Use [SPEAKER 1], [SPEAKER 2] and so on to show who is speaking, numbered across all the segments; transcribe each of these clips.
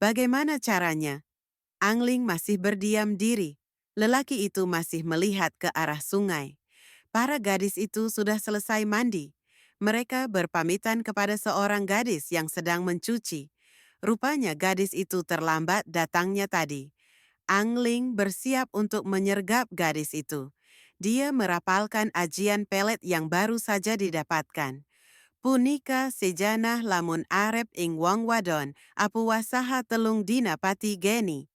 [SPEAKER 1] Bagaimana caranya? Angling masih berdiam diri. Lelaki itu masih melihat ke arah sungai. Para gadis itu sudah selesai mandi. Mereka berpamitan kepada seorang gadis yang sedang mencuci. Rupanya gadis itu terlambat datangnya tadi. Angling bersiap untuk menyergap gadis itu. Dia merapalkan ajian pelet yang baru saja didapatkan. Punika sejanah lamun arep ing wong wadon, apu wasaha telung dina pati geni.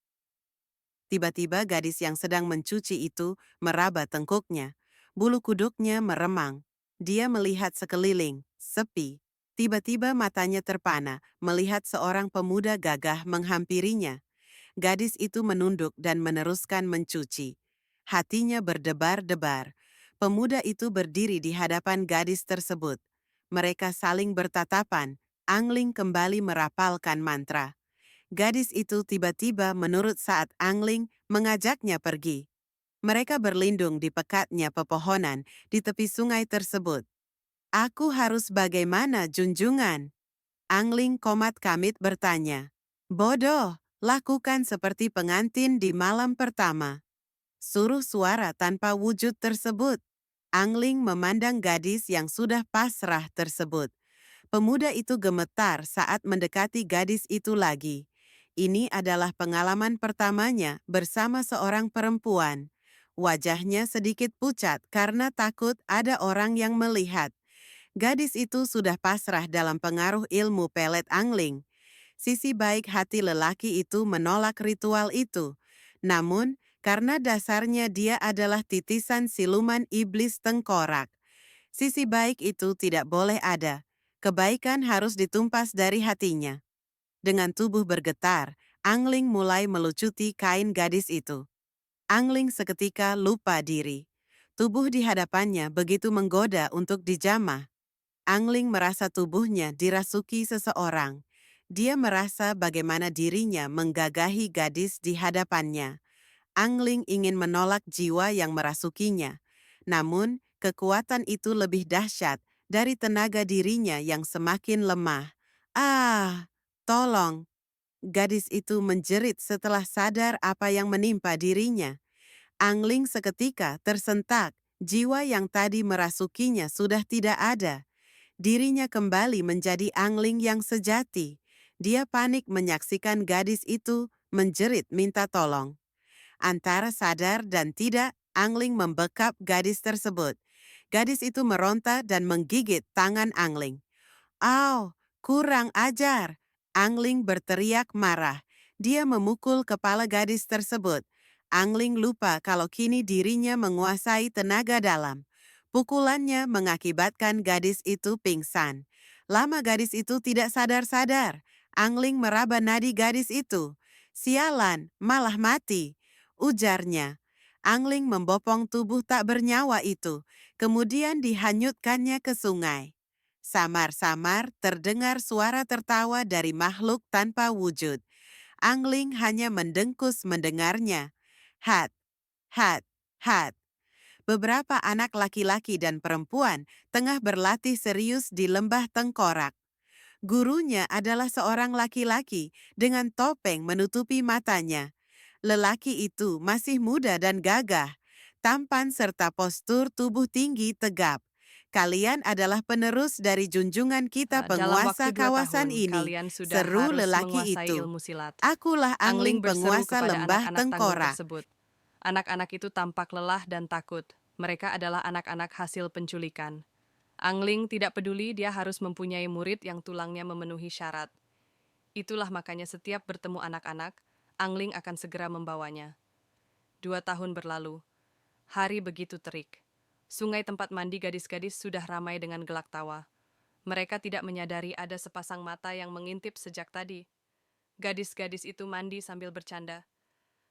[SPEAKER 1] Tiba-tiba gadis yang sedang mencuci itu meraba tengkuknya. Bulu kuduknya meremang. Dia melihat sekeliling, sepi. Tiba-tiba matanya terpana melihat seorang pemuda gagah menghampirinya. Gadis itu menunduk dan meneruskan mencuci. Hatinya berdebar-debar. Pemuda itu berdiri di hadapan gadis tersebut. Mereka saling bertatapan. Angling kembali merapalkan mantra. Gadis itu tiba-tiba menurut saat Angling mengajaknya pergi. Mereka berlindung di pekatnya pepohonan di tepi sungai tersebut. Aku harus bagaimana, junjungan? Angling komat kamit bertanya. Bodoh, lakukan seperti pengantin di malam pertama. Suruh suara tanpa wujud tersebut. Angling memandang gadis yang sudah pasrah tersebut. Pemuda itu gemetar saat mendekati gadis itu lagi. Ini adalah pengalaman pertamanya bersama seorang perempuan. Wajahnya sedikit pucat karena takut ada orang yang melihat. Gadis itu sudah pasrah dalam pengaruh ilmu pelet angling. Sisi baik hati lelaki itu menolak ritual itu. Namun, karena dasarnya dia adalah titisan siluman iblis tengkorak. Sisi baik itu tidak boleh ada. Kebaikan harus ditumpas dari hatinya. Dengan tubuh bergetar, Angling mulai melucuti kain gadis itu. Angling seketika lupa diri. Tubuh di hadapannya begitu menggoda untuk dijamah. Angling merasa tubuhnya dirasuki seseorang. Dia merasa bagaimana dirinya menggagahi gadis di hadapannya. Angling ingin menolak jiwa yang merasukinya. Namun, kekuatan itu lebih dahsyat dari tenaga dirinya yang semakin lemah. Ah, tolong! Gadis itu menjerit setelah sadar apa yang menimpa dirinya. Angling seketika tersentak. Jiwa yang tadi merasukinya sudah tidak ada. Dirinya kembali menjadi Angling yang sejati. Dia panik menyaksikan gadis itu menjerit minta tolong. Antara sadar dan tidak, Angling membekap gadis tersebut. Gadis itu meronta dan menggigit tangan Angling. "Au, kurang ajar!" Angling berteriak marah. Dia memukul kepala gadis tersebut. Angling lupa kalau kini dirinya menguasai tenaga dalam. Pukulannya mengakibatkan gadis itu pingsan. Lama gadis itu tidak sadar-sadar. Angling meraba nadi gadis itu. "Sialan, malah mati," ujarnya. Angling membopong tubuh tak bernyawa itu, kemudian dihanyutkannya ke sungai. Samar-samar terdengar suara tertawa dari makhluk tanpa wujud. Angling hanya mendengkus mendengarnya. Hat, hat, hat. Beberapa anak laki-laki dan perempuan tengah berlatih serius di lembah tengkorak. Gurunya adalah seorang laki-laki dengan topeng menutupi matanya. Lelaki itu masih muda dan gagah, tampan serta postur tubuh tinggi tegap. Kalian adalah penerus dari junjungan kita
[SPEAKER 2] Dalam waktu
[SPEAKER 1] penguasa
[SPEAKER 2] 2
[SPEAKER 1] kawasan
[SPEAKER 2] tahun,
[SPEAKER 1] ini,
[SPEAKER 2] kalian sudah
[SPEAKER 1] seru
[SPEAKER 2] harus
[SPEAKER 1] lelaki
[SPEAKER 2] menguasai
[SPEAKER 1] itu.
[SPEAKER 2] ilmu silat.
[SPEAKER 1] Akulah
[SPEAKER 2] Angling
[SPEAKER 1] Angling
[SPEAKER 2] berseru
[SPEAKER 1] penguasa
[SPEAKER 2] kepada
[SPEAKER 1] lembah
[SPEAKER 2] anak-anak tangguh
[SPEAKER 1] tengkorak.
[SPEAKER 2] tersebut. Anak-anak itu tampak lelah dan takut. Mereka adalah anak-anak hasil penculikan. Angling tidak peduli dia harus mempunyai murid yang tulangnya memenuhi syarat. Itulah makanya setiap bertemu anak-anak, Angling akan segera membawanya. 2 tahun berlalu. Hari begitu terik. Sungai tempat mandi gadis-gadis sudah ramai dengan gelak tawa. Mereka tidak menyadari ada sepasang mata yang mengintip sejak tadi. Gadis-gadis itu mandi sambil bercanda.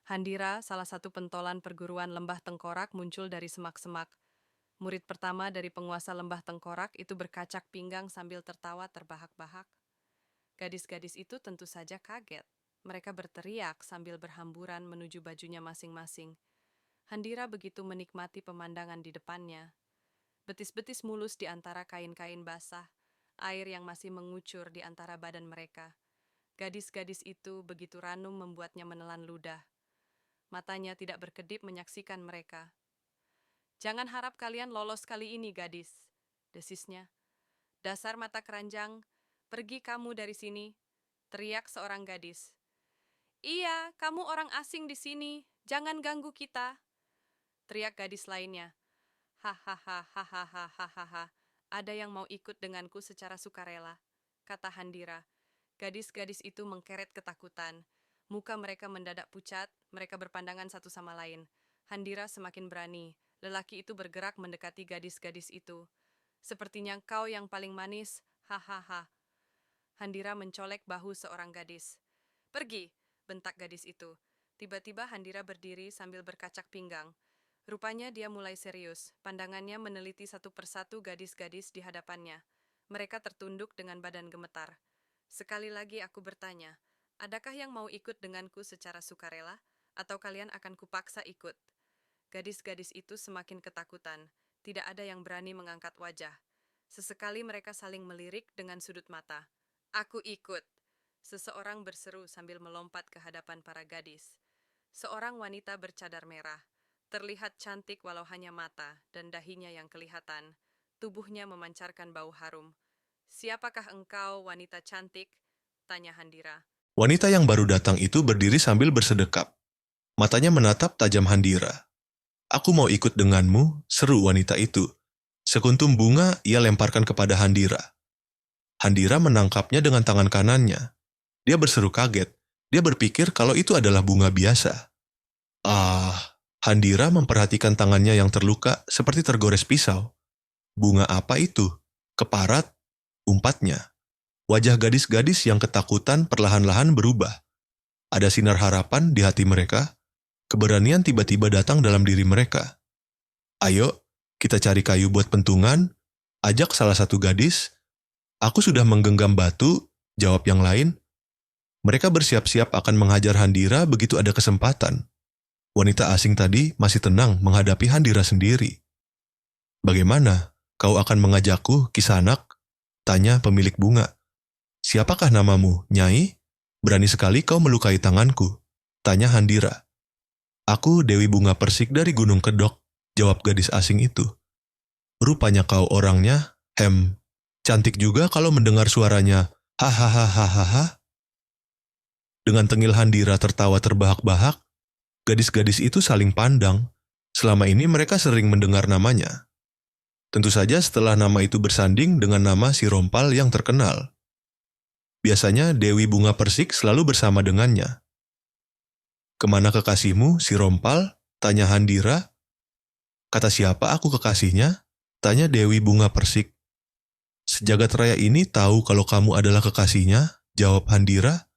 [SPEAKER 2] Handira, salah satu pentolan perguruan Lembah Tengkorak, muncul dari semak-semak. Murid pertama dari penguasa Lembah Tengkorak itu berkacak pinggang sambil tertawa terbahak-bahak. Gadis-gadis itu tentu saja kaget. Mereka berteriak sambil berhamburan menuju bajunya masing-masing. Handira begitu menikmati pemandangan di depannya. Betis-betis mulus di antara kain-kain basah, air yang masih mengucur di antara badan mereka. Gadis-gadis itu begitu ranum membuatnya menelan ludah. Matanya tidak berkedip menyaksikan mereka. "Jangan harap kalian lolos kali ini, gadis," desisnya. "Dasar mata keranjang, pergi kamu dari sini," teriak seorang gadis. "Iya, kamu orang asing di sini, jangan ganggu kita," teriak gadis lainnya. "Hahaha, hahaha, hahaha, ada yang mau ikut denganku secara sukarela," kata Handira. Gadis-gadis itu mengkeret ketakutan. Muka mereka mendadak pucat, mereka berpandangan satu sama lain. Handira semakin berani. Lelaki itu bergerak mendekati gadis-gadis itu. "Sepertinya kau yang paling manis, hahaha." Handira mencolek bahu seorang gadis. "Pergi," bentak gadis itu. Tiba-tiba Handira berdiri sambil berkacak pinggang. Rupanya dia mulai serius. Pandangannya meneliti satu persatu gadis-gadis di hadapannya. Mereka tertunduk dengan badan gemetar. "Sekali lagi aku bertanya, adakah yang mau ikut denganku secara sukarela, atau kalian akan kupaksa ikut?" Gadis-gadis itu semakin ketakutan. Tidak ada yang berani mengangkat wajah. Sesekali mereka saling melirik dengan sudut mata. "Aku ikut," seseorang berseru sambil melompat ke hadapan para gadis. Seorang wanita bercadar merah. Terlihat cantik walau hanya mata dan dahinya yang kelihatan. Tubuhnya memancarkan bau harum. "Siapakah engkau, wanita cantik?" tanya Handira.
[SPEAKER 3] Wanita yang baru datang itu berdiri sambil bersedekap. Matanya menatap tajam Handira. "Aku mau ikut denganmu," seru wanita itu. Sekuntum bunga ia lemparkan kepada Handira. Handira menangkapnya dengan tangan kanannya. Dia berseru kaget. Dia berpikir kalau itu adalah bunga biasa. Handira memperhatikan tangannya yang terluka seperti tergores pisau. "Bunga apa itu?" "Keparat," umpatnya. Wajah gadis-gadis yang ketakutan perlahan-lahan berubah. Ada sinar harapan di hati mereka. Keberanian tiba-tiba datang dalam diri mereka. "Ayo, kita cari kayu buat pentungan," ajak salah satu gadis. "Aku sudah menggenggam batu," jawab yang lain. Mereka bersiap-siap akan menghajar Handira begitu ada kesempatan. Wanita asing tadi masih tenang menghadapi Handira sendiri. "Bagaimana? Kau akan mengajakku, Kisanak?" tanya pemilik bunga. "Siapakah namamu, Nyai? Berani sekali kau melukai tanganku," tanya Handira. "Aku Dewi Bunga Persik dari Gunung Kedok," jawab gadis asing itu. "Rupanya kau orangnya, cantik juga kalau mendengar suaranya, hahaha." Dengan tengil Handira tertawa terbahak-bahak, gadis-gadis itu saling pandang. Selama ini mereka sering mendengar namanya. Tentu saja setelah nama itu bersanding dengan nama si Rompal yang terkenal. Biasanya Dewi Bunga Persik selalu bersama dengannya. "Kemana kekasihmu, si Rompal?" tanya Handira. "Kata siapa aku kekasihnya?" tanya Dewi Bunga Persik. "Sejagat raya ini tahu kalau kamu adalah kekasihnya," jawab Handira.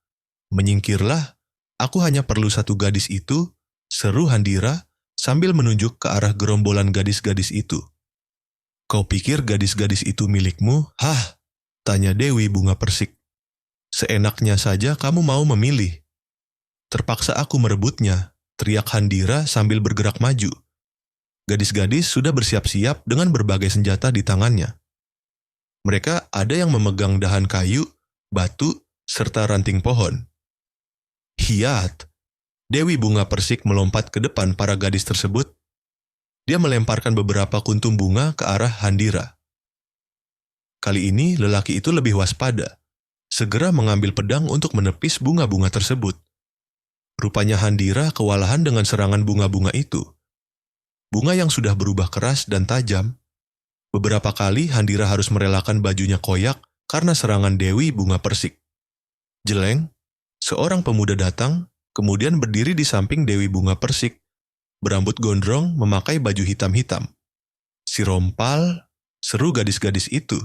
[SPEAKER 3] "Menyingkirlah, aku hanya perlu satu gadis itu," seru Handira sambil menunjuk ke arah gerombolan gadis-gadis itu. "Kau pikir gadis-gadis itu milikmu? Hah?" tanya Dewi Bunga Persik. "Seenaknya saja kamu mau memilih." "Terpaksa aku merebutnya," teriak Handira sambil bergerak maju. Gadis-gadis sudah bersiap-siap dengan berbagai senjata di tangannya. Mereka ada yang memegang dahan kayu, batu, serta ranting pohon. Hiat! Dewi Bunga Persik melompat ke depan para gadis tersebut. Dia melemparkan beberapa kuntum bunga ke arah Handira. Kali ini lelaki itu lebih waspada. Segera mengambil pedang untuk menepis bunga-bunga tersebut. Rupanya Handira kewalahan dengan serangan bunga-bunga itu. Bunga yang sudah berubah keras dan tajam. Beberapa kali Handira harus merelakan bajunya koyak karena serangan Dewi Bunga Persik. Jeleng, seorang pemuda datang, kemudian berdiri di samping Dewi Bunga Persik, berambut gondrong memakai baju hitam-hitam. "Si Rompal," seru gadis-gadis itu.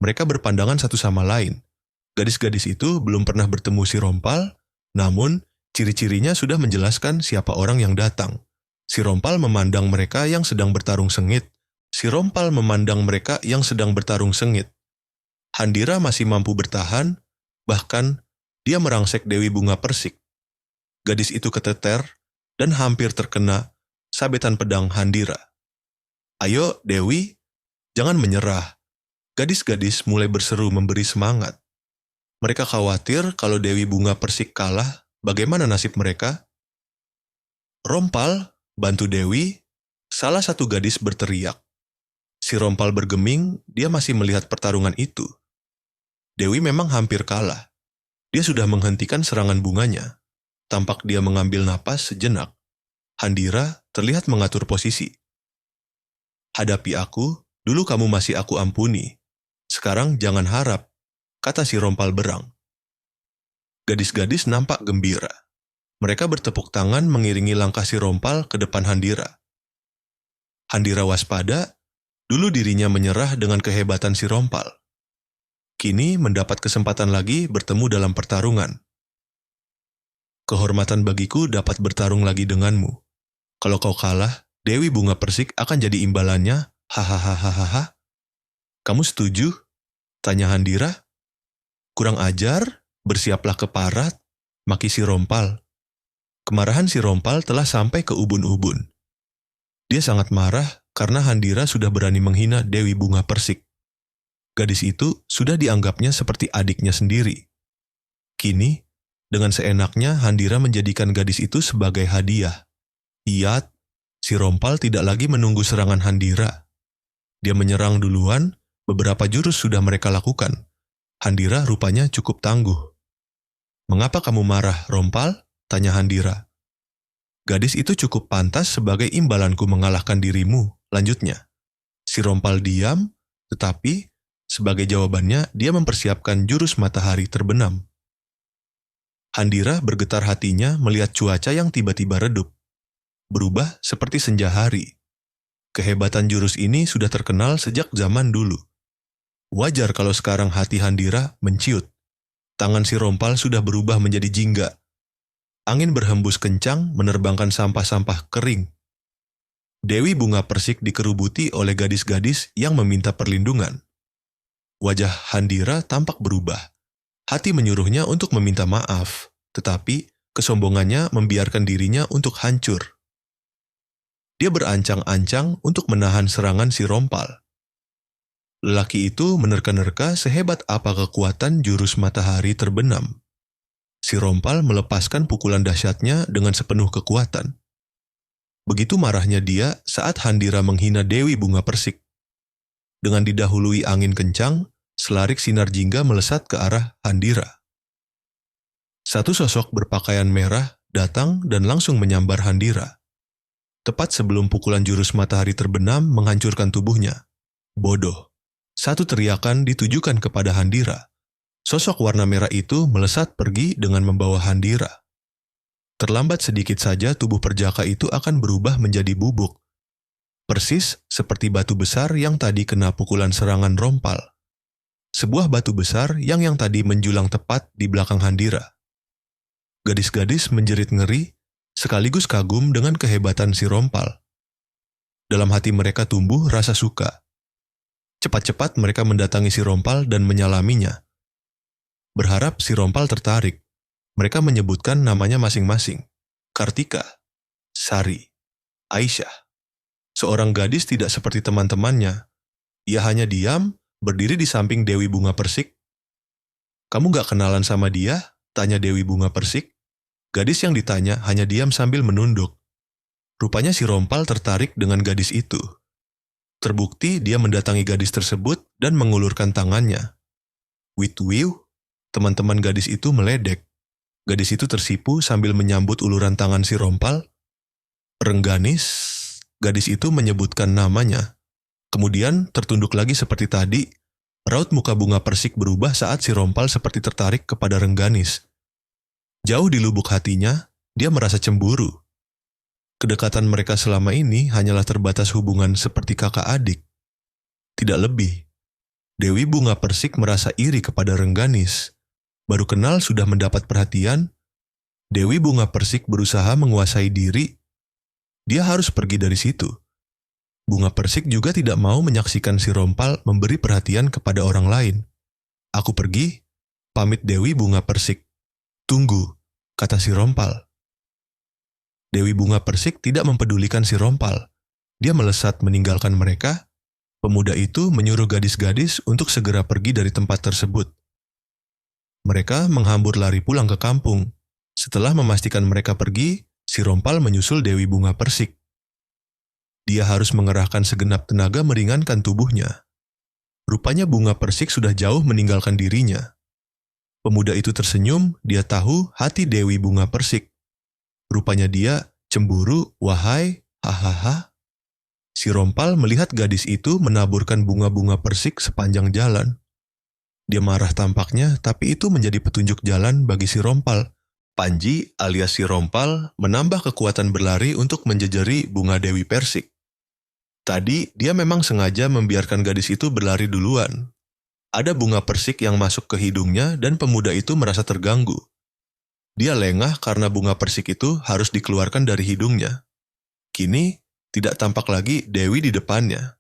[SPEAKER 3] Mereka berpandangan satu sama lain. Gadis-gadis itu belum pernah bertemu si Rompal, namun ciri-cirinya sudah menjelaskan siapa orang yang datang. Si Rompal memandang mereka yang sedang bertarung sengit. Handira masih mampu bertahan, bahkan dia merangsek Dewi Bunga Persik. Gadis itu keteter dan hampir terkena sabetan pedang Handira. "Ayo, Dewi, jangan menyerah." Gadis-gadis mulai berseru memberi semangat. Mereka khawatir kalau Dewi Bunga Persik kalah, bagaimana nasib mereka? Rompal, bantu Dewi, salah satu gadis berteriak. Si Rompal bergeming, dia masih melihat pertarungan itu. Dewi memang hampir kalah. Dia sudah menghentikan serangan bunganya. Tampak dia mengambil napas sejenak. Handira terlihat mengatur posisi. Hadapi aku, dulu kamu masih aku ampuni. Sekarang jangan harap, kata si Rompal berang. Gadis-gadis nampak gembira. Mereka bertepuk tangan mengiringi langkah si Rompal ke depan Handira. Handira waspada, dulu dirinya menyerah dengan kehebatan si Rompal. Kini mendapat kesempatan lagi bertemu dalam pertarungan. Kehormatan bagiku dapat bertarung lagi denganmu. Kalau kau kalah, Dewi Bunga Persik akan jadi imbalannya, hahaha. Kamu setuju? Tanya Handira. Kurang ajar, bersiaplah keparat, maki si Rompal. Kemarahan si Rompal telah sampai ke ubun-ubun. Dia sangat marah karena Handira sudah berani menghina Dewi Bunga Persik. Gadis itu sudah dianggapnya seperti adiknya sendiri. Kini, dengan seenaknya Handira menjadikan gadis itu sebagai hadiah. Iyat, si Rompal tidak lagi menunggu serangan Handira. Dia menyerang duluan, beberapa jurus sudah mereka lakukan. Handira rupanya cukup tangguh. Mengapa kamu marah, Rompal? Tanya Handira. Gadis itu cukup pantas sebagai imbalanku mengalahkan dirimu, lanjutnya. Si Rompal diam, tetapi sebagai jawabannya dia mempersiapkan jurus matahari terbenam. Handira bergetar hatinya melihat cuaca yang tiba-tiba redup. Berubah seperti senja hari. Kehebatan jurus ini sudah terkenal sejak zaman dulu. Wajar kalau sekarang hati Handira menciut. Tangan si Rompal sudah berubah menjadi jingga. Angin berhembus kencang menerbangkan sampah-sampah kering. Dewi Bunga Persik dikerubuti oleh gadis-gadis yang meminta perlindungan. Wajah Handira tampak berubah. Hati menyuruhnya untuk meminta maaf, tetapi kesombongannya membiarkan dirinya untuk hancur. Dia berancang-ancang untuk menahan serangan si Rompal. Lelaki itu menerka-nerka sehebat apa kekuatan jurus matahari terbenam. Si Rompal melepaskan pukulan dahsyatnya dengan sepenuh kekuatan. Begitu marahnya dia saat Handira menghina Dewi Bunga Persik. Dengan didahului angin kencang, selarik sinar jingga melesat ke arah Handira. Satu sosok berpakaian merah datang dan langsung menyambar Handira. Tepat sebelum pukulan jurus matahari terbenam menghancurkan tubuhnya. Bodoh. Satu teriakan ditujukan kepada Handira. Sosok warna merah itu melesat pergi dengan membawa Handira. Terlambat sedikit saja tubuh perjaka itu akan berubah menjadi bubuk. Persis seperti batu besar yang tadi kena pukulan serangan Rompal. Sebuah batu besar yang tadi menjulang tepat di belakang Handira. Gadis-gadis menjerit ngeri, sekaligus kagum dengan kehebatan si Rompal. Dalam hati mereka tumbuh rasa suka. Cepat-cepat mereka mendatangi si Rompal dan menyalaminya. Berharap si Rompal tertarik. Mereka menyebutkan namanya masing-masing. Kartika, Sari, Aisyah. Seorang gadis tidak seperti teman-temannya. Ia hanya diam, berdiri di samping Dewi Bunga Persik. Kamu gak kenalan sama dia? Tanya Dewi Bunga Persik. Gadis yang ditanya hanya diam sambil menunduk. Rupanya si Rompal tertarik dengan gadis itu. Terbukti dia mendatangi gadis tersebut dan mengulurkan tangannya. Witwiw, teman-teman gadis itu meledek. Gadis itu tersipu sambil menyambut uluran tangan si Rompal. Rengganis, gadis itu menyebutkan namanya. Kemudian tertunduk lagi seperti tadi. Raut muka Bunga Persik berubah saat si Rompal seperti tertarik kepada Rengganis. Jauh di lubuk hatinya, dia merasa cemburu. Kedekatan mereka selama ini hanyalah terbatas hubungan seperti kakak adik. Tidak lebih. Dewi Bunga Persik merasa iri kepada Rengganis. Baru kenal sudah mendapat perhatian. Dewi Bunga Persik berusaha menguasai diri. Dia harus pergi dari situ. Bunga Persik juga tidak mau menyaksikan si Rompal memberi perhatian kepada orang lain. Aku pergi, pamit Dewi Bunga Persik. Tunggu, kata si Rompal. Dewi Bunga Persik tidak mempedulikan si Rompal. Dia melesat meninggalkan mereka. Pemuda itu menyuruh gadis-gadis untuk segera pergi dari tempat tersebut. Mereka menghambur lari pulang ke kampung. Setelah memastikan mereka pergi, si Rompal menyusul Dewi Bunga Persik. Dia harus mengerahkan segenap tenaga meringankan tubuhnya. Rupanya Bunga Persik sudah jauh meninggalkan dirinya. Pemuda itu tersenyum, dia tahu hati Dewi Bunga Persik. Rupanya dia cemburu, wahai, hahaha. Si Rompal melihat gadis itu menaburkan bunga-bunga persik sepanjang jalan. Dia marah tampaknya, tapi itu menjadi petunjuk jalan bagi si Rompal. Panji alias si Rompal menambah kekuatan berlari untuk menjejeri bunga Dewi Persik. Tadi dia memang sengaja membiarkan gadis itu berlari duluan. Ada bunga persik yang masuk ke hidungnya dan pemuda itu merasa terganggu. Dia lengah karena bunga persik itu harus dikeluarkan dari hidungnya. Kini tidak tampak lagi Dewi di depannya.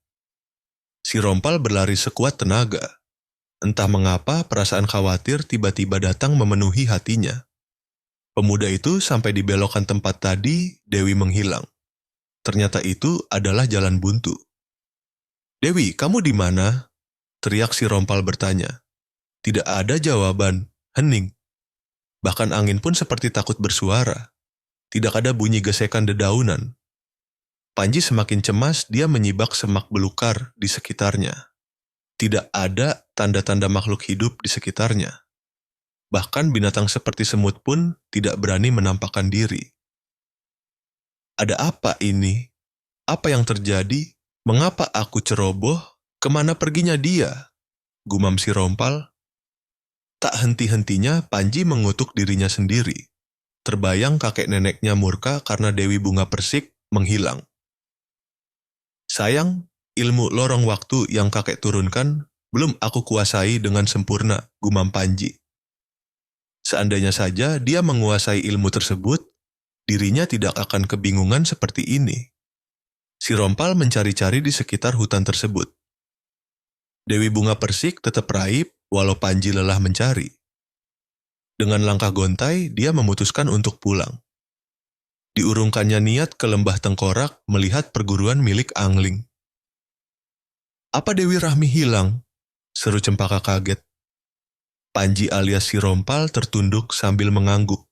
[SPEAKER 3] Si Rompal berlari sekuat tenaga. Entah mengapa perasaan khawatir tiba-tiba datang memenuhi hatinya. Pemuda itu sampai di belokan tempat tadi, Dewi menghilang. Ternyata itu adalah jalan buntu. "Dewi, kamu di mana?" teriak si Rompal bertanya. Tidak ada jawaban, hening. Bahkan angin pun seperti takut bersuara. Tidak ada bunyi gesekan dedaunan. Panji semakin cemas, dia menyibak semak belukar di sekitarnya. Tidak ada tanda-tanda makhluk hidup di sekitarnya. Bahkan binatang seperti semut pun tidak berani menampakkan diri. Ada apa ini? Apa yang terjadi? Mengapa aku ceroboh? Kemana perginya dia? Gumam si Rompal. Tak henti-hentinya Panji mengutuk dirinya sendiri. Terbayang kakek neneknya murka karena Dewi Bunga Persik menghilang. Sayang, ilmu lorong waktu yang kakek turunkan belum aku kuasai dengan sempurna, gumam Panji. Seandainya saja dia menguasai ilmu tersebut, dirinya tidak akan kebingungan seperti ini. Si Rompal mencari-cari di sekitar hutan tersebut. Dewi Bunga Persik tetap raib walau Panji lelah mencari. Dengan langkah gontai, dia memutuskan untuk pulang. Diurungkannya niat ke lembah Tengkorak melihat perguruan milik Angling. "Apa Dewi Rahmi hilang?" seru Cempaka kaget. Panji alias si Rompal tertunduk sambil mengangguk.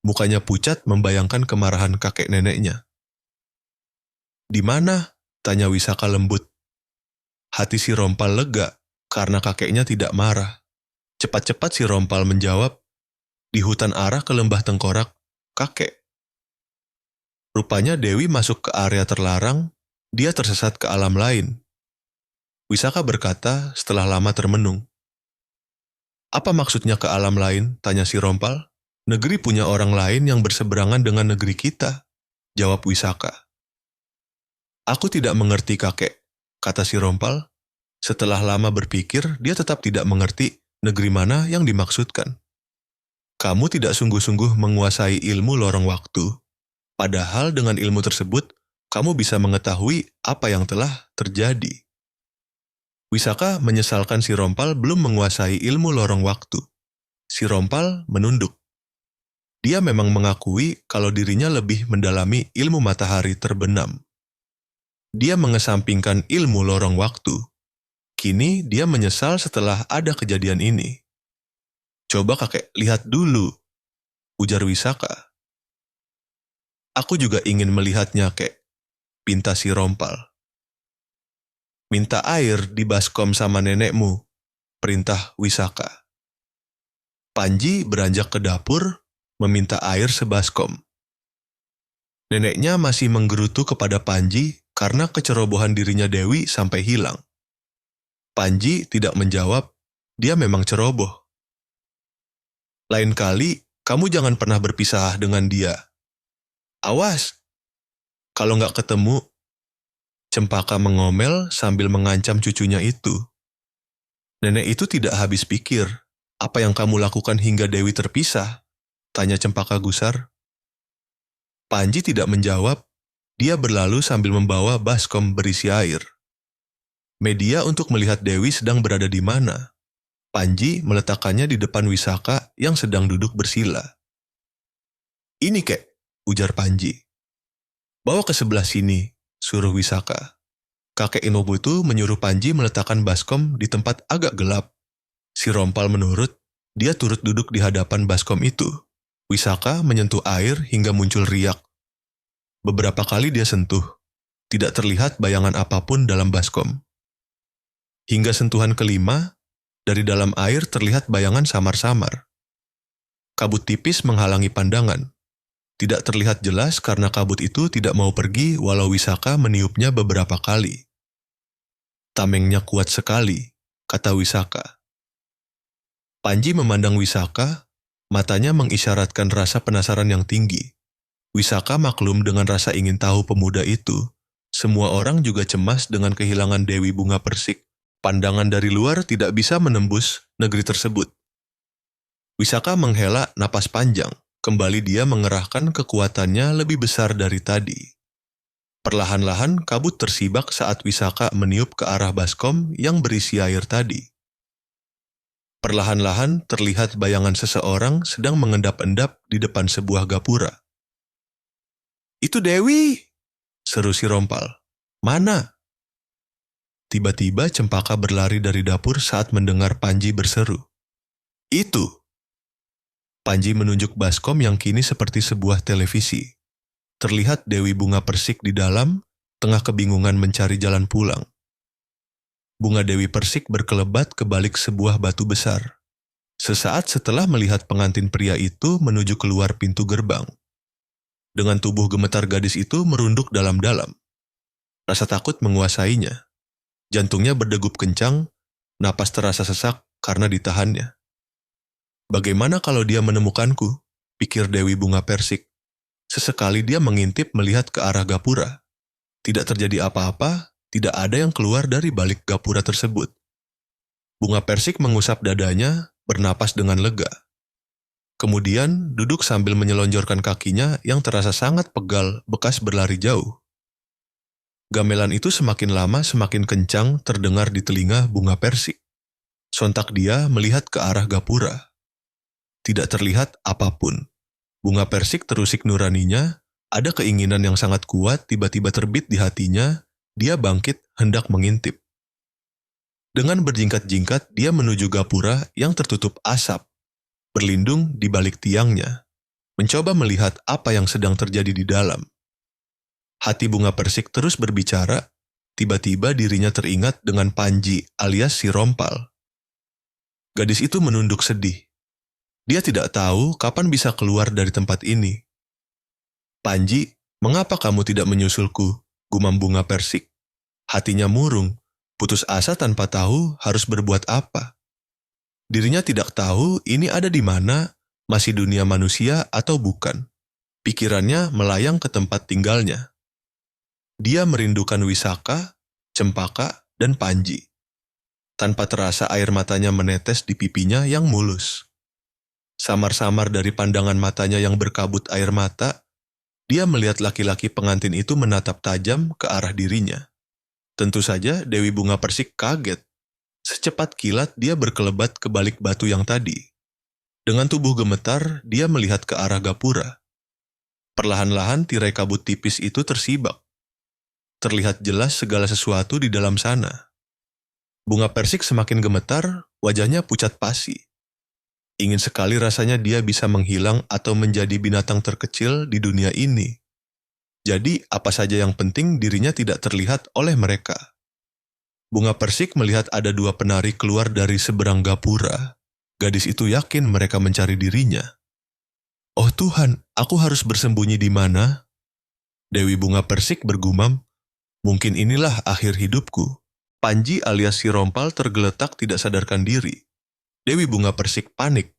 [SPEAKER 3] Mukanya pucat membayangkan kemarahan kakek neneknya. "Di mana?" tanya Wisaka lembut. Hati si Rompal lega karena kakeknya tidak marah. Cepat-cepat si Rompal menjawab, "Di hutan arah ke lembah Tengkorak, kakek." Rupanya Dewi masuk ke area terlarang, dia tersesat ke alam lain. Wisaka berkata setelah lama termenung. "Apa maksudnya ke alam lain?" tanya si Rompal. "Negeri punya orang lain yang berseberangan dengan negeri kita," jawab Wisaka. "Aku tidak mengerti kakek," kata si Rompal. Setelah lama berpikir, dia tetap tidak mengerti negeri mana yang dimaksudkan. "Kamu tidak sungguh-sungguh menguasai ilmu lorong waktu. Padahal dengan ilmu tersebut, kamu bisa mengetahui apa yang telah terjadi." Wisaka menyesalkan si Rompal belum menguasai ilmu lorong waktu. Si Rompal menunduk. Dia memang mengakui kalau dirinya lebih mendalami ilmu matahari terbenam. Dia mengesampingkan ilmu lorong waktu. Kini dia menyesal setelah ada kejadian ini. "Coba kakek lihat dulu," ujar Wisaka. "Aku juga ingin melihatnya, kek," pinta si Rompal. "Minta air di baskom sama nenekmu," perintah Wisaka. Panji beranjak ke dapur, meminta air sebaskom. Neneknya masih menggerutu kepada Panji karena kecerobohan dirinya Dewi sampai hilang. Panji tidak menjawab, dia memang ceroboh. "Lain kali, kamu jangan pernah berpisah dengan dia. Awas, kalau nggak ketemu." Cempaka mengomel sambil mengancam cucunya itu. "Nenek itu tidak habis pikir. Apa yang kamu lakukan hingga Dewi terpisah?" tanya Cempaka gusar. Panji tidak menjawab. Dia berlalu sambil membawa baskom berisi air. Media untuk melihat Dewi sedang berada di mana. Panji meletakkannya di depan Wisaka yang sedang duduk bersila. "Ini kek," ujar Panji. "Bawa ke sebelah sini," suruh Wisaka. Kakek Inobutu menyuruh Panji meletakkan baskom di tempat agak gelap. Si Rompal menurut. Dia turut duduk di hadapan baskom itu. Wisaka menyentuh air hingga muncul riak. Beberapa kali dia sentuh, tidak terlihat bayangan apapun dalam baskom. Hingga sentuhan kelima, dari dalam air terlihat bayangan samar-samar. Kabut tipis menghalangi pandangan. Tidak terlihat jelas karena kabut itu tidak mau pergi walau Wisaka meniupnya beberapa kali. Tamengnya kuat sekali, kata Wisaka. Panji memandang Wisaka, matanya mengisyaratkan rasa penasaran yang tinggi. Wisaka maklum dengan rasa ingin tahu pemuda itu. Semua orang juga cemas dengan kehilangan Dewi Bunga Persik. Pandangan dari luar tidak bisa menembus negeri tersebut. Wisaka menghela napas panjang. Kembali dia mengerahkan kekuatannya lebih besar dari tadi. Perlahan-lahan kabut tersibak saat Wisaka meniup ke arah baskom yang berisi air tadi. Perlahan-lahan terlihat bayangan seseorang sedang mengendap-endap di depan sebuah gapura. "Itu Dewi!" seru si Rompal. "Mana?" Tiba-tiba Cempaka berlari dari dapur saat mendengar Panji berseru. "Itu!" Panji menunjuk baskom yang kini seperti sebuah televisi. Terlihat Dewi Bunga Persik di dalam, tengah kebingungan mencari jalan pulang. Bunga Dewi Persik berkelebat ke balik sebuah batu besar. Sesaat setelah melihat pengantin pria itu menuju keluar pintu gerbang. Dengan tubuh gemetar gadis itu merunduk dalam-dalam. Rasa takut menguasainya. Jantungnya berdegup kencang, napas terasa sesak karena ditahannya. Bagaimana kalau dia menemukanku? Pikir Dewi Bunga Persik. Sesekali dia mengintip melihat ke arah gapura. Tidak terjadi apa-apa, tidak ada yang keluar dari balik gapura tersebut. Bunga Persik mengusap dadanya, bernapas dengan lega. Kemudian duduk sambil menyelonjorkan kakinya yang terasa sangat pegal bekas berlari jauh. Gamelan itu semakin lama semakin kencang terdengar di telinga Bunga Persik. Sontak dia melihat ke arah gapura. Tidak terlihat apapun. Bunga Persik terusik nuraninya, ada keinginan yang sangat kuat tiba-tiba terbit di hatinya, dia bangkit hendak mengintip. Dengan berjingkat-jingkat, dia menuju gapura yang tertutup asap, berlindung di balik tiangnya, mencoba melihat apa yang sedang terjadi di dalam. Hati Bunga Persik terus berbicara, tiba-tiba dirinya teringat dengan Panji alias si Rompal. Gadis itu menunduk sedih. Dia tidak tahu kapan bisa keluar dari tempat ini. "Panji, mengapa kamu tidak menyusulku?" gumam Bunga Persik. Hatinya murung, putus asa tanpa tahu harus berbuat apa. Dirinya tidak tahu ini ada di mana, masih dunia manusia atau bukan. Pikirannya melayang ke tempat tinggalnya. Dia merindukan Wisaka, Cempaka, dan Panji. Tanpa terasa air matanya menetes di pipinya yang mulus. Samar-samar dari pandangan matanya yang berkabut air mata, dia melihat laki-laki pengantin itu menatap tajam ke arah dirinya. Tentu saja Dewi Bunga Persik kaget. Secepat kilat dia berkelebat ke balik batu yang tadi. Dengan tubuh gemetar, dia melihat ke arah gapura. Perlahan-lahan tirai kabut tipis itu tersibak. Terlihat jelas segala sesuatu di dalam sana. Bunga Persik semakin gemetar, wajahnya pucat pasi. Ingin sekali rasanya dia bisa menghilang atau menjadi binatang terkecil di dunia ini. Jadi, apa saja yang penting dirinya tidak terlihat oleh mereka. Bunga Persik melihat ada dua penari keluar dari seberang gapura. Gadis itu yakin mereka mencari dirinya. "Oh Tuhan, aku harus bersembunyi di mana?" Dewi Bunga Persik bergumam, "Mungkin inilah akhir hidupku." Panji alias si Rompal tergeletak tidak sadarkan diri. Dewi Bunga Persik panik.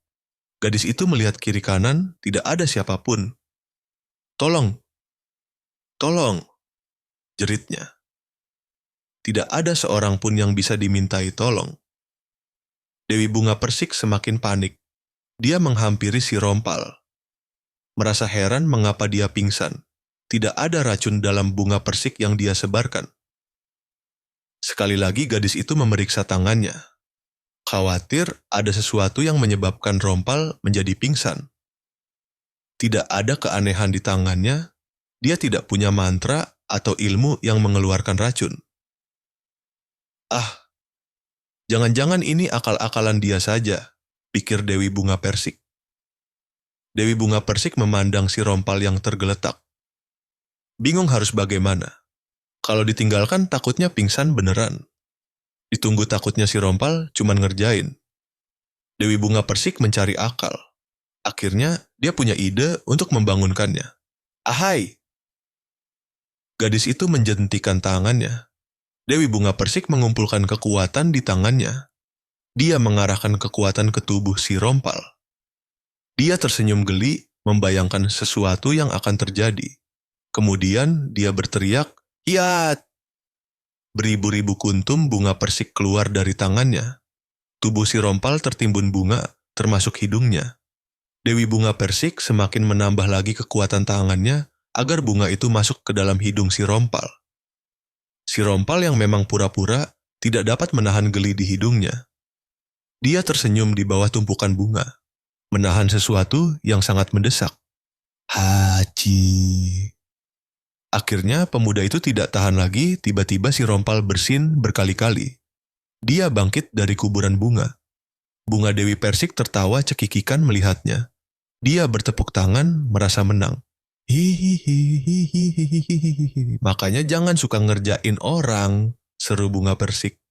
[SPEAKER 3] Gadis itu melihat kiri kanan, tidak ada siapapun. "Tolong! Tolong!" jeritnya. Tidak ada seorang pun yang bisa dimintai tolong. Dewi Bunga Persik semakin panik. Dia menghampiri si Rompal. Merasa heran mengapa dia pingsan. Tidak ada racun dalam bunga persik yang dia sebarkan. Sekali lagi gadis itu memeriksa tangannya. Khawatir ada sesuatu yang menyebabkan Rompal menjadi pingsan. Tidak ada keanehan di tangannya, dia tidak punya mantra atau ilmu yang mengeluarkan racun. "Ah, jangan-jangan ini akal-akalan dia saja," pikir Dewi Bunga Persik. Dewi Bunga Persik memandang si Rompal yang tergeletak. Bingung harus bagaimana. Kalau ditinggalkan takutnya pingsan beneran. Ditunggu takutnya si Rompal cuman ngerjain. Dewi Bunga Persik mencari akal. Akhirnya dia punya ide untuk membangunkannya. Ahai! Gadis itu menjentikan tangannya. Dewi Bunga Persik mengumpulkan kekuatan di tangannya. Dia mengarahkan kekuatan ke tubuh si Rompal. Dia tersenyum geli, membayangkan sesuatu yang akan terjadi. Kemudian dia berteriak, "Hiat!" Beribu-ribu kuntum bunga persik keluar dari tangannya. Tubuh si Rompal tertimbun bunga, termasuk hidungnya. Dewi Bunga Persik semakin menambah lagi kekuatan tangannya agar bunga itu masuk ke dalam hidung si Rompal. Si Rompal yang memang pura-pura tidak dapat menahan geli di hidungnya. Dia tersenyum di bawah tumpukan bunga, menahan sesuatu yang sangat mendesak. Haji. Akhirnya pemuda itu tidak tahan lagi, tiba-tiba si Rompal bersin berkali-kali. Dia bangkit dari kuburan bunga. Bunga Dewi Persik tertawa cekikikan melihatnya. Dia bertepuk tangan, merasa menang. Hihihihihihihihi. Makanya jangan suka ngerjain orang, seru Bunga Persik.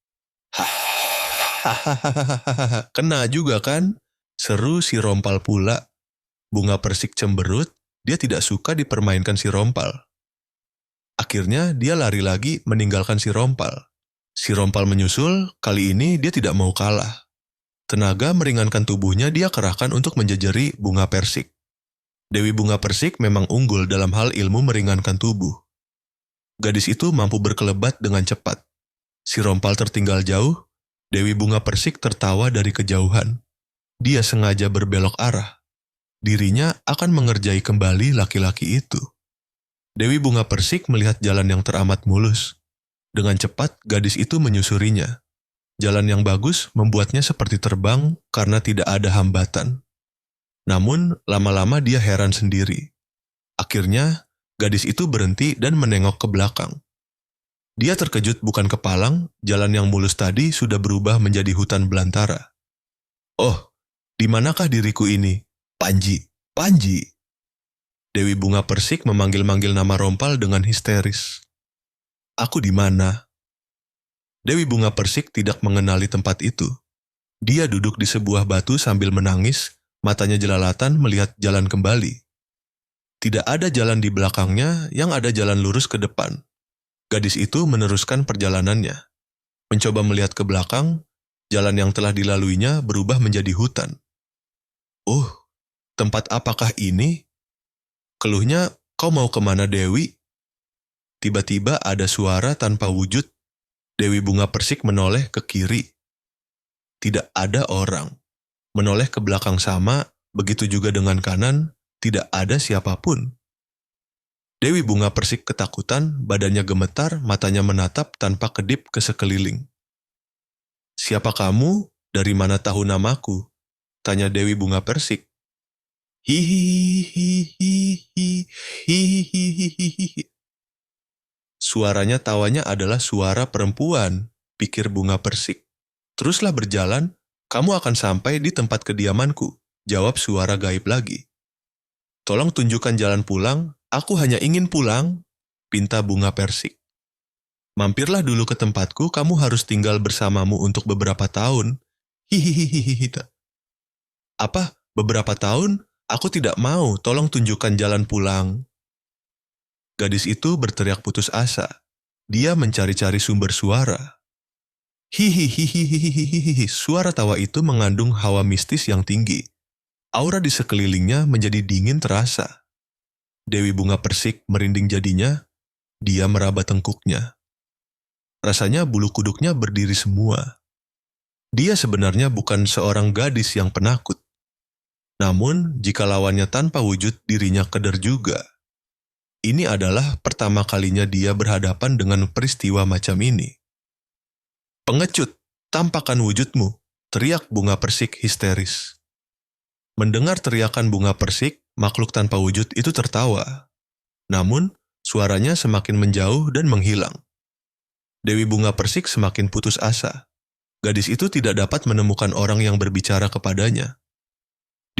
[SPEAKER 3] Hahaha, kena juga kan? Seru si Rompal pula. Bunga Persik cemberut, dia tidak suka dipermainkan si Rompal. Akhirnya dia lari lagi meninggalkan si Rompal. Si Rompal menyusul, kali ini dia tidak mau kalah. Tenaga meringankan tubuhnya dia kerahkan untuk menjejeri Bunga Persik. Dewi Bunga Persik memang unggul dalam hal ilmu meringankan tubuh. Gadis itu mampu berkelebat dengan cepat. Si Rompal tertinggal jauh, Dewi Bunga Persik tertawa dari kejauhan. Dia sengaja berbelok arah. Dirinya akan mengerjai kembali laki-laki itu. Dewi Bunga Persik melihat jalan yang teramat mulus. Dengan cepat, gadis itu menyusurinya. Jalan yang bagus membuatnya seperti terbang karena tidak ada hambatan. Namun, lama-lama dia heran sendiri. Akhirnya, gadis itu berhenti dan menengok ke belakang. Dia terkejut bukan kepalang, jalan yang mulus tadi sudah berubah menjadi hutan belantara. Oh, di manakah diriku ini? Panji, Panji. Dewi Bunga Persik memanggil-manggil nama Rompal dengan histeris. Aku di mana? Dewi Bunga Persik tidak mengenali tempat itu. Dia duduk di sebuah batu sambil menangis, matanya jelalatan melihat jalan kembali. Tidak ada jalan di belakangnya, yang ada jalan lurus ke depan. Gadis itu meneruskan perjalanannya. Mencoba melihat ke belakang, jalan yang telah dilaluinya berubah menjadi hutan. Oh, tempat apakah ini? Keluhnya, kau mau kemana Dewi? Tiba-tiba ada suara tanpa wujud. Dewi Bunga Persik menoleh ke kiri. Tidak ada orang. Menoleh ke belakang sama, begitu juga dengan kanan, tidak ada siapapun. Dewi Bunga Persik ketakutan, badannya gemetar, matanya menatap tanpa kedip ke sekeliling. Siapa kamu? Dari mana tahu namaku? Tanya Dewi Bunga Persik. Hihihihihihihihihihihi. Suaranya tawanya adalah suara perempuan, pikir Bunga Persik. Teruslah berjalan, kamu akan sampai di tempat kediamanku, jawab suara gaib lagi. Tolong tunjukkan jalan pulang, aku hanya ingin pulang, pinta Bunga Persik. Mampirlah dulu ke tempatku, kamu harus tinggal bersamamu untuk beberapa tahun. Hihihihihi. Apa? Beberapa tahun? Aku tidak mau, tolong tunjukkan jalan pulang. Gadis itu berteriak putus asa. Dia mencari-cari sumber suara. Hihihihihihihihi. Suara tawa itu mengandung hawa mistis yang tinggi. Aura di sekelilingnya menjadi dingin terasa. Dewi Bunga Persik merinding jadinya. Dia meraba tengkuknya. Rasanya bulu kuduknya berdiri semua. Dia sebenarnya bukan seorang gadis yang penakut. Namun, jika lawannya tanpa wujud, dirinya keder juga. Ini adalah pertama kalinya dia berhadapan dengan peristiwa macam ini. Pengecut, tampakkan wujudmu, teriak Bunga Persik histeris. Mendengar teriakan Bunga Persik, makhluk tanpa wujud itu tertawa. Namun, suaranya semakin menjauh dan menghilang. Dewi Bunga Persik semakin putus asa. Gadis itu tidak dapat menemukan orang yang berbicara kepadanya.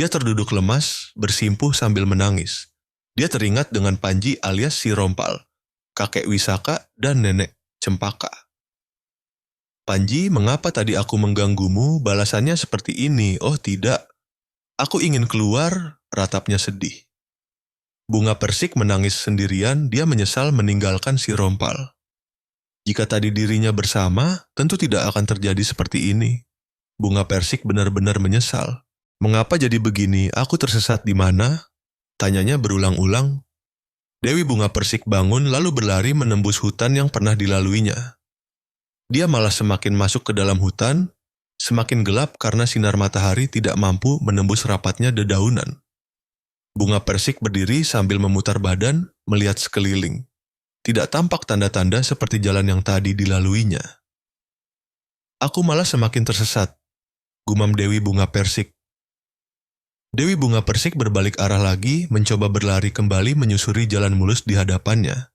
[SPEAKER 3] Dia terduduk lemas, bersimpuh sambil menangis. Dia teringat dengan Panji alias si Rompal, kakek Wisaka dan nenek Cempaka. Panji, mengapa tadi aku mengganggumu? Balasannya seperti ini. Oh tidak, aku ingin keluar, ratapnya sedih. Bunga Persik menangis sendirian, dia menyesal meninggalkan si Rompal. Jika tadi dirinya bersama, tentu tidak akan terjadi seperti ini. Bunga Persik benar-benar menyesal. Mengapa jadi begini? Aku tersesat di mana? Tanyanya berulang-ulang. Dewi Bunga Persik bangun lalu berlari menembus hutan yang pernah dilaluinya. Dia malah semakin masuk ke dalam hutan, semakin gelap karena sinar matahari tidak mampu menembus rapatnya dedaunan. Bunga Persik berdiri sambil memutar badan, melihat sekeliling. Tidak tampak tanda-tanda seperti jalan yang tadi dilaluinya. Aku malah semakin tersesat, gumam Dewi Bunga Persik. Dewi Bunga Persik berbalik arah lagi, mencoba berlari kembali menyusuri jalan mulus di hadapannya.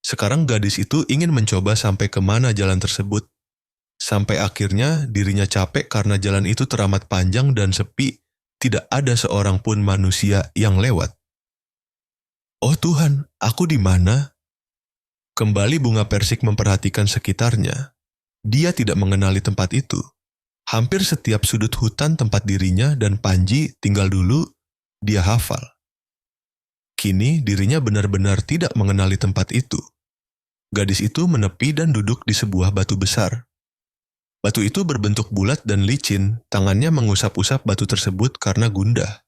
[SPEAKER 3] Sekarang gadis itu ingin mencoba sampai kemana jalan tersebut. Sampai akhirnya dirinya capek karena jalan itu teramat panjang dan sepi, tidak ada seorang pun manusia yang lewat. Oh Tuhan, aku di mana? Kembali Bunga Persik memperhatikan sekitarnya. Dia tidak mengenali tempat itu. Hampir setiap sudut hutan tempat dirinya dan Panji tinggal dulu, dia hafal. Kini dirinya benar-benar tidak mengenali tempat itu. Gadis itu menepi dan duduk di sebuah batu besar. Batu itu berbentuk bulat dan licin, tangannya mengusap-usap batu tersebut karena gundah.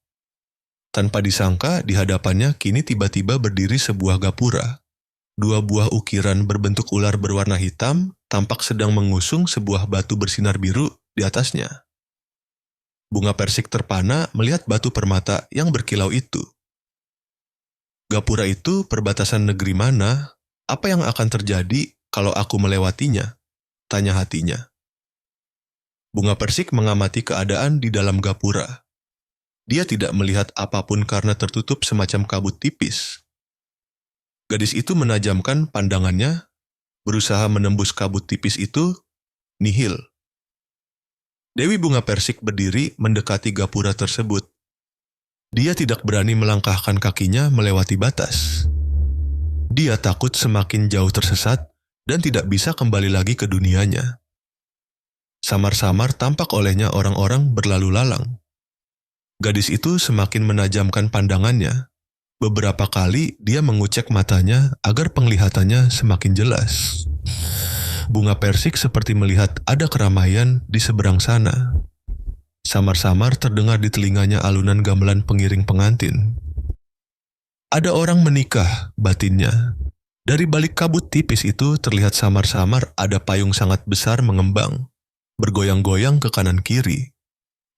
[SPEAKER 3] Tanpa disangka, di hadapannya kini tiba-tiba berdiri sebuah gapura. Dua buah ukiran berbentuk ular berwarna hitam tampak sedang mengusung sebuah batu bersinar biru di atasnya. Bunga Persik terpana melihat batu permata yang berkilau itu. Gapura itu perbatasan negeri mana? Apa yang akan terjadi kalau aku melewatinya? Tanya hatinya. Bunga Persik mengamati keadaan di dalam gapura. Dia tidak melihat apapun karena tertutup semacam kabut tipis. Gadis itu menajamkan pandangannya, berusaha menembus kabut tipis itu, nihil. Dewi Bunga Persik berdiri mendekati gapura tersebut. Dia tidak berani melangkahkan kakinya melewati batas. Dia takut semakin jauh tersesat dan tidak bisa kembali lagi ke dunianya. Samar-samar tampak olehnya orang-orang berlalu lalang. Gadis itu semakin menajamkan pandangannya. Beberapa kali dia mengucek matanya agar penglihatannya semakin jelas. Bunga Persik seperti melihat ada keramaian di seberang sana. Samar-samar terdengar di telinganya alunan gamelan pengiring pengantin. Ada orang menikah, batinnya. Dari balik kabut tipis itu terlihat samar-samar ada payung sangat besar mengembang, bergoyang-goyang ke kanan kiri.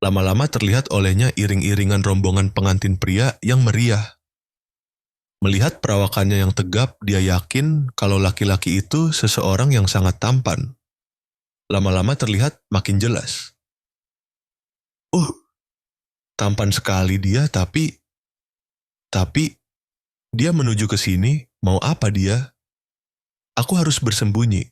[SPEAKER 3] Lama-lama terlihat olehnya iring-iringan rombongan pengantin pria yang meriah. Melihat perawakannya yang tegap, dia yakin kalau laki-laki itu seseorang yang sangat tampan. Lama-lama terlihat makin jelas. Tampan sekali dia, tapi dia menuju ke sini, mau apa dia? Aku harus bersembunyi.